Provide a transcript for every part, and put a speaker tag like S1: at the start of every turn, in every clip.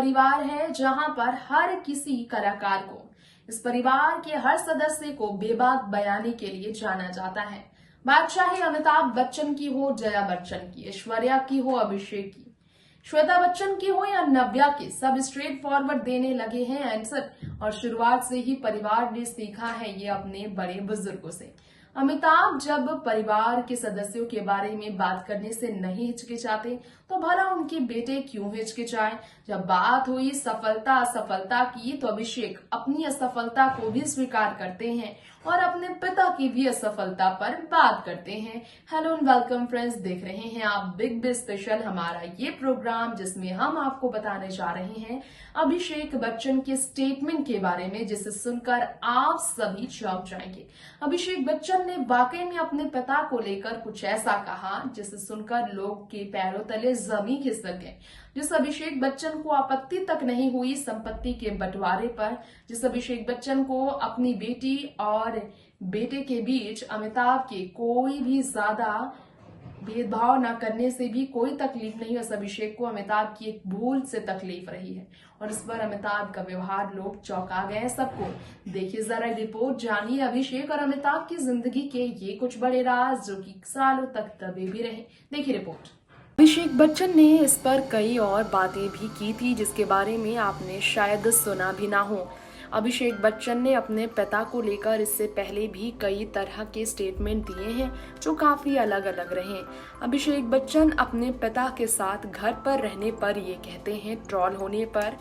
S1: परिवार है जहां पर हर किसी कलाकार को, इस परिवार के हर सदस्य को बेबाक बयानी के लिए जाना जाता है। बात चाहे अमिताभ बच्चन की हो, जया बच्चन की, ऐश्वर्या की हो, अभिषेक की, श्वेता बच्चन की हो या नव्या की, सब स्ट्रेट फॉरवर्ड देने लगे हैं आंसर। और शुरुआत से ही परिवार ने सीखा है ये अपने बड़े बुजुर्गों से। अमिताभ जब परिवार के सदस्यों के बारे में बात करने से नहीं हिचकिचाते तो भला उनके बेटे क्यों हिचकिचाए। जब बात हुई सफलता असफलता की तो अभिषेक अपनी असफलता को भी स्वीकार करते हैं और अपने पिता की भी असफलता पर बात करते हैं। हेलो एंड वेलकम फ्रेंड्स, देख रहे हैं आप बिग बी स्पेशल, हमारा ये प्रोग्राम जिसमें हम आपको बताने जा रहे हैं अभिषेक बच्चन के स्टेटमेंट के बारे में, जिसे सुनकर आप सभी चौंक जाएंगे। अभिषेक बच्चन ने वाकई में अपने पिता को लेकर कुछ ऐसा कहा जिसे सुनकर लोग के पैरों तले जमीन खिसक गए। जिस अभिषेक बच्चन को आपत्ति तक नहीं हुई संपत्ति के बंटवारे पर, जिस अभिषेक बच्चन को अपनी बेटी और बेटे के बीच अमिताभ के कोई भी ज्यादा भेदभाव न करने से भी कोई तकलीफ नहीं, उस अभिषेक को अमिताभ की एक भूल से तकलीफ रही है और इस पर अमिताभ का व्यवहार लोग चौंका गए हैं सबको। देखिए जरा रिपोर्ट, जानिए अभिषेक और अमिताभ की जिंदगी के ये कुछ बड़े राज जो कि सालों तक दबे भी रहे। देखिए रिपोर्ट। अभिषेक बच्चन ने इस पर कई और बातें भी की थी जिसके बारे में आपने शायद सुना भी ना हो। अभिषेक बच्चन ने अपने पिता को लेकर इससे पहले भी कई तरह के स्टेटमेंट दिए हैं जो काफी अलग अलग रहे। अभिषेक बच्चन अपने पिता के साथ घर पर रहने पर ये कहते हैं, ट्रॉल होने पर,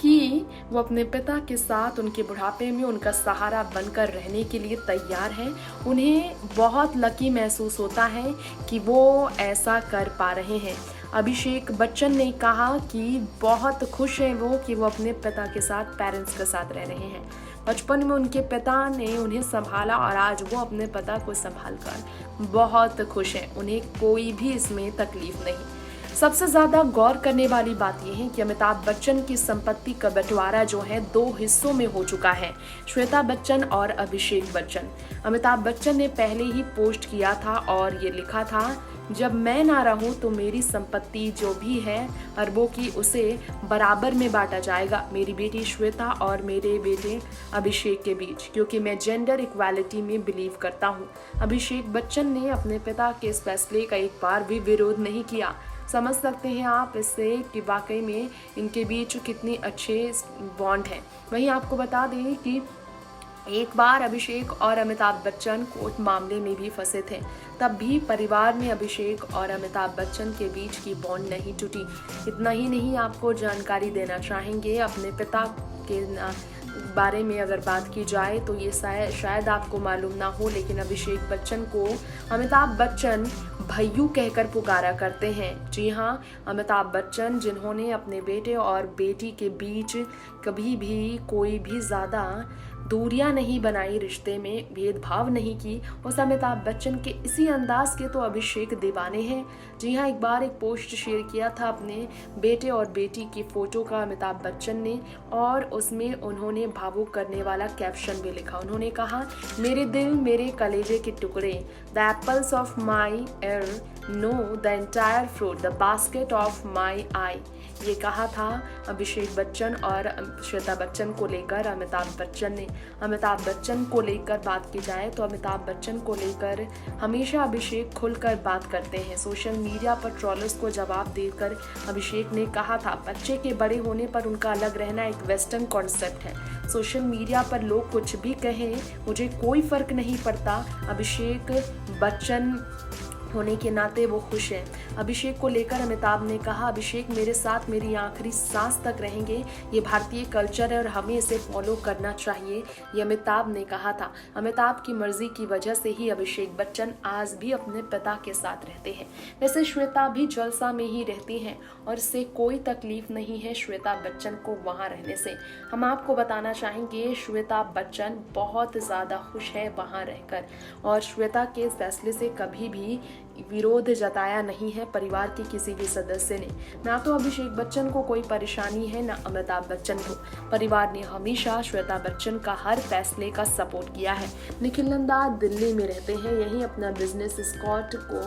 S1: कि वो अपने पिता के साथ उनके बुढ़ापे में उनका सहारा बनकर रहने के लिए तैयार हैं। उन्हें बहुत लकी महसूस होता है कि वो ऐसा कर पा रहे हैं। अभिषेक बच्चन ने कहा कि बहुत खुश हैं वो कि वो अपने पिता के साथ, पेरेंट्स के साथ रह रहे हैं। बचपन में उनके पिता ने उन्हें संभाला और आज वो अपने पिता को संभाल कर बहुत खुश हैं। उन्हें कोई भी इसमें तकलीफ नहीं। सबसे ज्यादा गौर करने वाली बात यह है कि अमिताभ बच्चन की संपत्ति का बंटवारा जो है 2 हिस्सों में हो चुका है, श्वेता बच्चन और अभिषेक बच्चन। अमिताभ बच्चन ने पहले ही पोस्ट किया था और ये लिखा था, जब मैं ना रहूं तो मेरी संपत्ति जो भी है अरबों की, उसे बराबर में बांटा जाएगा मेरी बेटी श्वेता और मेरे बेटे अभिषेक के बीच, क्योंकि मैं जेंडर इक्वालिटी में बिलीव करता हूं। अभिषेक बच्चन ने अपने पिता के इस फैसले का एक बार भी विरोध नहीं किया। समझ सकते हैं आप इससे कि वाकई में इनके बीच कितनी अच्छे बॉन्ड है। वहीं आपको बता दें कि एक बार अभिषेक और अमिताभ बच्चन कोर्ट मामले में भी फंसे थे, तब भी परिवार में अभिषेक और अमिताभ बच्चन के बीच की बॉन्ड नहीं टूटी। इतना ही नहीं, आपको जानकारी देना चाहेंगे अपने पिता के बारे में अगर बात की जाए तो ये शायद आपको मालूम ना हो, लेकिन अभिषेक बच्चन को अमिताभ बच्चन भैयू कहकर पुकारा करते हैं। जी हाँ, अमिताभ बच्चन जिन्होंने अपने बेटे और बेटी के बीच कभी भी कोई भी ज़्यादा दूरियां नहीं बनाई, रिश्ते में भेदभाव नहीं की, उस अमिताभ बच्चन के इसी अंदाज के तो अभिषेक दीवाने हैं। जी हाँ, एक बार एक पोस्ट शेयर किया था अपने बेटे और बेटी की फोटो का अमिताभ बच्चन ने और उसमें उन्होंने भावुक करने वाला कैप्शन भी लिखा। उन्होंने कहा, मेरे दिल मेरे कलेजे के टुकड़े, the apples of my heir no the entire fruit, the basket of my eye. ये कहा था अभिषेक बच्चन और श्वेता बच्चन को लेकर अमिताभ बच्चन ने। अमिताभ बच्चन को लेकर बात की जाए तो अमिताभ बच्चन को लेकर हमेशा अभिषेक खुलकर बात करते हैं। सोशल मीडिया पर ट्रोलर्स को जवाब देकर अभिषेक ने कहा था, बच्चे के बड़े होने पर उनका अलग रहना एक वेस्टर्न कॉन्सेप्ट है। सोशल मीडिया पर लोग कुछ भी कहें, मुझे कोई फर्क नहीं पड़ता। अभिषेक बच्चन होने के नाते वो खुश हैं। अभिषेक को लेकर अमिताभ ने कहा, अभिषेक मेरे साथ मेरी आखिरी सांस तक रहेंगे, ये भारतीय कल्चर है और हमें इसे फॉलो करना चाहिए, ये अमिताभ ने कहा था। अमिताभ की मर्जी की वजह से ही अभिषेक बच्चन आज भी अपने पिता के साथ रहते हैं। वैसे श्वेता भी जलसा में ही रहती हैं और इससे कोई तकलीफ नहीं है श्वेता बच्चन को वहाँ रहने से। हम आपको बताना चाहेंगे, श्वेता बच्चन बहुत ज़्यादा खुश है वहाँ रहकर और श्वेता के फैसले से कभी भी विरोध जताया नहीं है परिवार के किसी भी सदस्य ने। ना तो अभिषेक बच्चन को कोई परेशानी है, ना अमिताभ बच्चन को। परिवार ने हमेशा श्वेता बच्चन का हर फैसले का सपोर्ट किया है। निखिल नंदा दिल्ली में रहते हैं, यहीं अपना बिजनेस स्कॉट को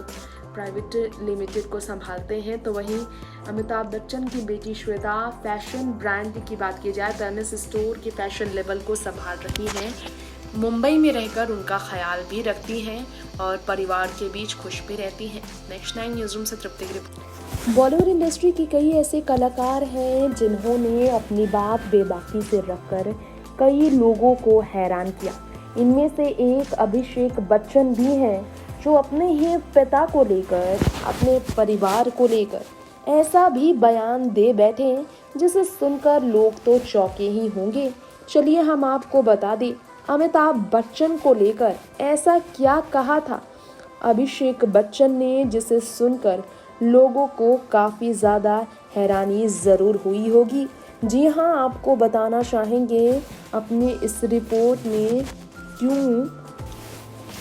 S1: प्राइवेट लिमिटेड को संभालते हैं, तो वहीं अमिताभ बच्चन की बेटी श्वेता फैशन ब्रांड की बात की जाए तो एमएस स्टोर के फैशन लेवल को संभाल रही हैं। मुंबई में रहकर उनका ख्याल भी रखती हैं और परिवार के बीच खुश भी रहती हैं। नेक्स्ट 9 न्यूज़ रूम से तृप्ति की रिपोर्ट।
S2: बॉलीवुड इंडस्ट्री के कई ऐसे कलाकार हैं जिन्होंने अपनी बात बेबाकी से रखकर कई लोगों को हैरान किया। इनमें से एक अभिषेक बच्चन भी हैं, जो अपने ही पिता को लेकर, अपने परिवार को लेकर ऐसा भी बयान दे बैठे जिसे सुनकर लोग तो चौंके ही होंगे। चलिए हम आपको बता दें, अमिताभ बच्चन को लेकर ऐसा क्या कहा था अभिषेक बच्चन ने, जिसे सुनकर लोगों को काफ़ी ज़्यादा हैरानी ज़रूर हुई होगी। जी हाँ, आपको बताना चाहेंगे अपनी इस रिपोर्ट में क्यों।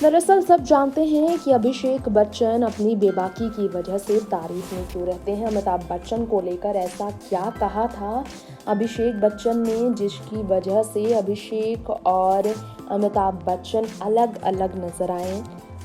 S2: दरअसल सब जानते हैं कि अभिषेक बच्चन अपनी बेबाकी की वजह से तारीफ में क्यों रहते हैं। अमिताभ बच्चन को लेकर ऐसा क्या कहा था अभिषेक बच्चन ने, जिसकी वजह से अभिषेक और अमिताभ बच्चन अलग अलग नजर आए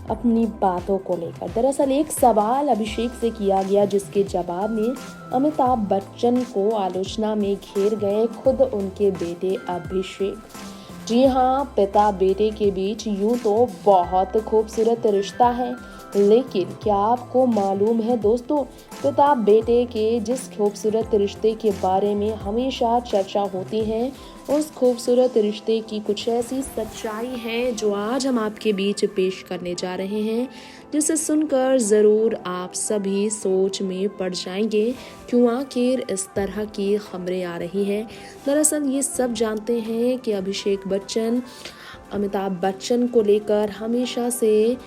S2: अपनी बातों को लेकर। दरअसल एक सवाल अभिषेक से किया गया, जिसके जवाब में अमिताभ बच्चन को आलोचना में घेर गए खुद उनके बेटे अभिषेक। जी हाँ, पिता बेटे के बीच यूं तो बहुत खूबसूरत रिश्ता है, लेकिन क्या आपको मालूम है दोस्तों, पिता बेटे के जिस खूबसूरत रिश्ते के बारे में हमेशा चर्चा होती है, उस खूबसूरत रिश्ते की कुछ ऐसी सच्चाई है जो आज हम आपके बीच पेश करने जा रहे हैं, जिसे सुनकर ज़रूर आप सभी सोच में पड़ जाएंगे क्यों आखिर इस तरह की खबरें आ रही हैं। दरअसल ये सब जानते हैं कि अभिषेक बच्चन अमिताभ बच्चन को लेकर हमेशा से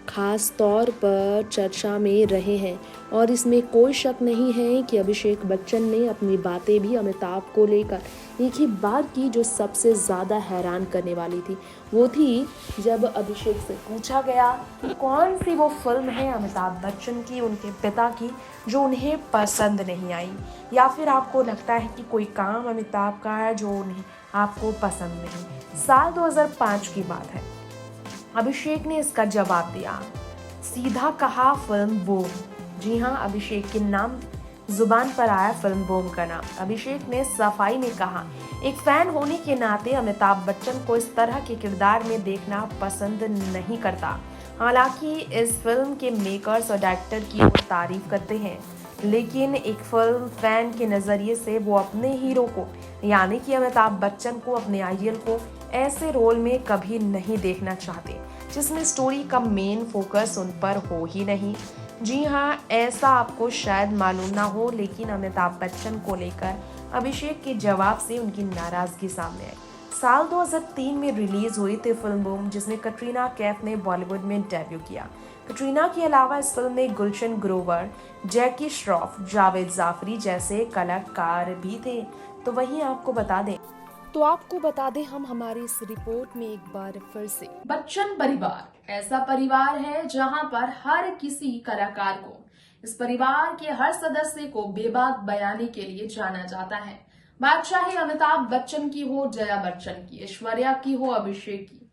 S2: खास तौर पर चर्चा में रहे हैं और इसमें कोई शक नहीं है कि अभिषेक बच्चन ने अपनी बातें भी अमिताभ को लेकर एक ही बात की जो सबसे ज़्यादा हैरान करने वाली थी। वो थी जब अभिषेक से पूछा गया कि कौन सी वो फिल्म है अमिताभ बच्चन की, उनके पिता की, जो उन्हें पसंद नहीं आई, या फिर आपको लगता है कि कोई काम अमिताभ का है जो उन्हें आपको पसंद नहीं। साल 2005 की बात है। अभिषेक ने इसका जवाब दिया, सीधा कहा फिल्म बूम। जी हाँ, अभिषेक के नाम जुबान पर आया फिल्म बूम का नाम। अभिषेक ने सफाई में कहा, एक फैन होने के नाते अमिताभ बच्चन को इस तरह के किरदार में देखना पसंद नहीं करता। हालांकि इस फिल्म के मेकर्स और डायरेक्टर की वो तारीफ करते हैं, लेकिन एक फिल्म फैन के नज़रिए से वो अपने हीरो को, यानी कि अमिताभ बच्चन को, अपने आइडियल को ऐसे रोल में कभी नहीं देखना चाहते जिसमें स्टोरी का मेन फोकस उन पर हो ही नहीं। जी हाँ, ऐसा आपको शायद मालूम ना हो, लेकिन अमिताभ बच्चन को लेकर अभिषेक के जवाब से उनकी नाराजगी सामने आई। साल 2003 में रिलीज हुई थी फिल्म बूम, जिसमें कटरीना कैफ ने बॉलीवुड में डेब्यू किया। कटरीना के अलावा इस फिल्म में गुलशन ग्रोवर, जैकी श्रॉफ, जावेद जाफरी जैसे कलाकार भी थे। तो वहीं आपको बता दें हम हमारी इस रिपोर्ट में एक बार फिर से,
S1: बच्चन परिवार ऐसा परिवार है जहां पर हर किसी कलाकार को, इस परिवार के हर सदस्य को बेबाक बयानी के लिए जाना जाता है। बात चाहे अमिताभ बच्चन की हो, जया बच्चन की, ऐश्वर्या की हो, अभिषेक की,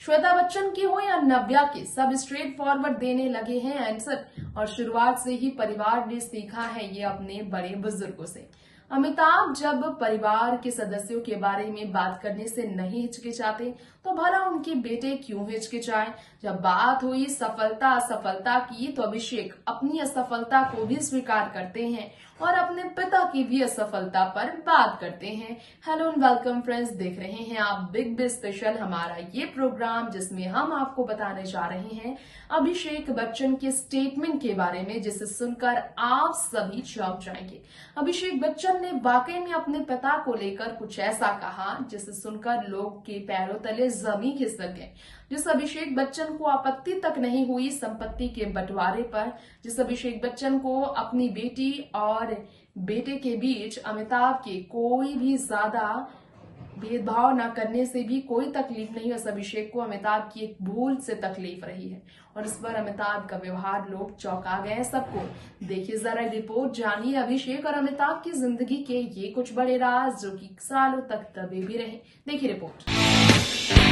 S1: श्वेता बच्चन की हो या नव्या की, सब स्ट्रेट फॉरवर्ड देने लगे हैं आंसर। और शुरुआत से ही परिवार ने सीखा है ये अपने बड़े बुजुर्गों से। अमिताभ जब परिवार के सदस्यों के बारे में बात करने से नहीं हिचकिचाते, तो भला उनके बेटे क्यों हिचकिचाए। जब बात हुई सफलता असफलता की, तो अभिषेक अपनी असफलता को भी स्वीकार करते हैं और अपने पिता की भी असफलता पर बात करते हैं। हेलो एंड वेलकम फ्रेंड्स, देख रहे हैं आप बिग बी स्पेशल, हमारा ये प्रोग्राम जिसमें हम आपको बताने जा रहे हैं अभिषेक बच्चन के स्टेटमेंट के बारे में, जिसे सुनकर आप सभी चौंक जाएंगे। अभिषेक बच्चन ने वाकई में अपने पिता को लेकर कुछ ऐसा कहा जिसे सुनकर लोग के पैरों तले जमीन खिसक गए। जिस अभिषेक बच्चन को आपत्ति तक नहीं हुई संपत्ति के बंटवारे पर, जिस अभिषेक बच्चन को अपनी बेटी और बेटे के बीच अमिताभ के कोई भी ज्यादा भेदभाव न करने से भी कोई तकलीफ नहीं, उस अभिषेक को अमिताभ की एक भूल से तकलीफ रही है और इस पर अमिताभ का व्यवहार लोग चौंका गए हैं सबको। देखिए जरा रिपोर्ट, जानिए अभिषेक और अमिताभ की जिंदगी के ये कुछ बड़े राज जो कि सालों तक दबे भी रहे। देखिए रिपोर्ट।